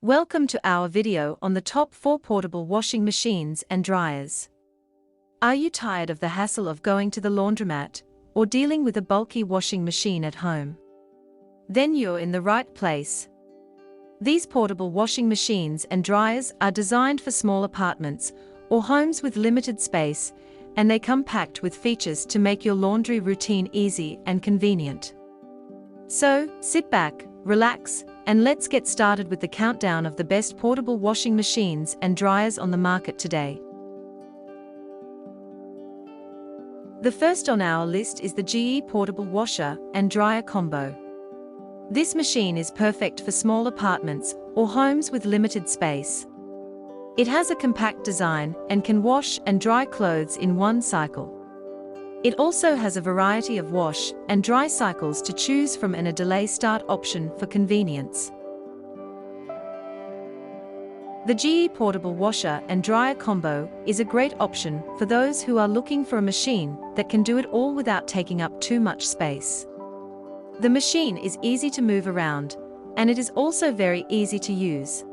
Welcome to our video on the top 4 portable washing machines and dryers. Are you tired of the hassle of going to the laundromat or dealing with a bulky washing machine at home? Then you're in the right place. These portable washing machines and dryers are designed for small apartments or homes with limited space, and they come packed with features to make your laundry routine easy and convenient. So, sit back, relax, and let's get started with the countdown of the best portable washing machines and dryers on the market today. The first on our list is the GE Portable Washer and Dryer Combo. This machine is perfect for small apartments or homes with limited space. It has a compact design and can wash and dry clothes in one cycle. It also has a variety of wash and dry cycles to choose from and a delay start option for convenience. The GE Portable Washer and Dryer Combo is a great option for those who are looking for a machine that can do it all without taking up too much space. The machine is easy to move around, and it is also very easy to use.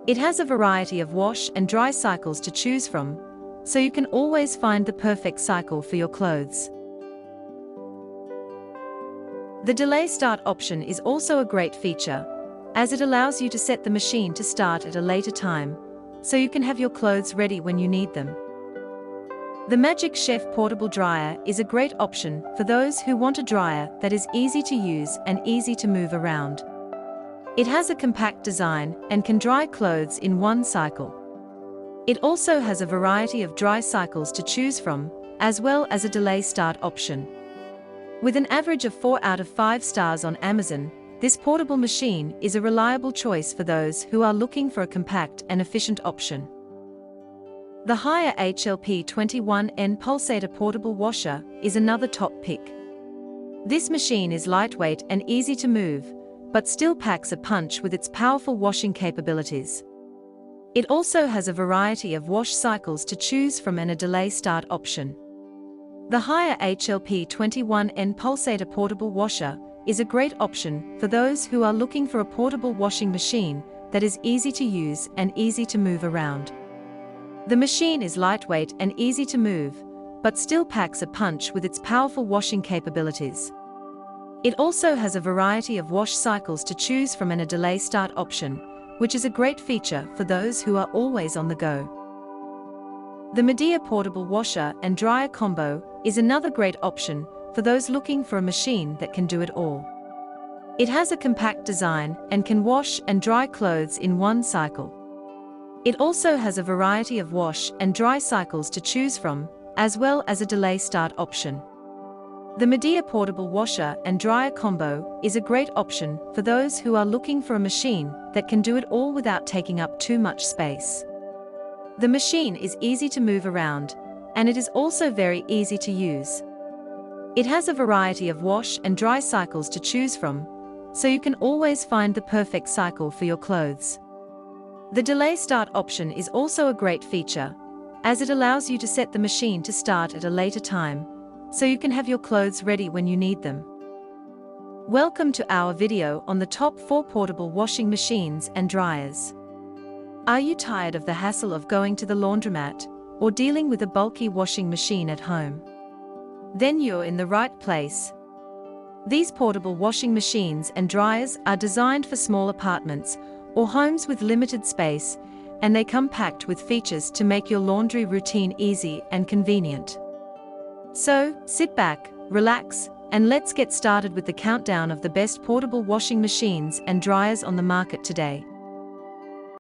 It has a variety of wash and dry cycles to choose from, so you can always find the perfect cycle for your clothes. The delay start option is also a great feature, as it allows you to set the machine to start at a later time, so you can have your clothes ready when you need them. The Magic Chef Portable Dryer is a great option for those who want a dryer that is easy to use and easy to move around. It has a compact design and can dry clothes in one cycle. It also has a variety of dry cycles to choose from, as well as a delay start option. With an average of 4 out of 5 stars on Amazon, this portable machine is a reliable choice for those who are looking for a compact and efficient option. The Haier HLP21N Pulsator Portable Washer is another top pick. This machine is lightweight and easy to move, but still packs a punch with its powerful washing capabilities. It also has a variety of wash cycles to choose from and a delay start option. The Haier HLP21N Pulsator Portable Washer is a great option for those who are looking for a portable washing machine that is easy to use and easy to move around. The machine is lightweight and easy to move, but still packs a punch with its powerful washing capabilities. It also has a variety of wash cycles to choose from and a delay start option, which is a great feature for those who are always on the go. The Midea Portable Washer and Dryer Combo is another great option for those looking for a machine that can do it all. It has a compact design and can wash and dry clothes in one cycle. It also has a variety of wash and dry cycles to choose from, as well as a delay start option. The Midea Portable Washer and Dryer Combo is a great option for those who are looking for a machine that can do it all without taking up too much space. The machine is easy to move around, and it is also very easy to use. It has a variety of wash and dry cycles to choose from, so you can always find the perfect cycle for your clothes. The delay start option is also a great feature, as it allows you to set the machine to start at a later time, so you can have your clothes ready when you need them. Welcome to our video on the top 4 portable washing machines and dryers. Are you tired of the hassle of going to the laundromat or dealing with a bulky washing machine at home? Then you're in the right place. These portable washing machines and dryers are designed for small apartments or homes with limited space, and they come packed with features to make your laundry routine easy and convenient. So, sit back, relax, and let's get started with the countdown of the best portable washing machines and dryers on the market today.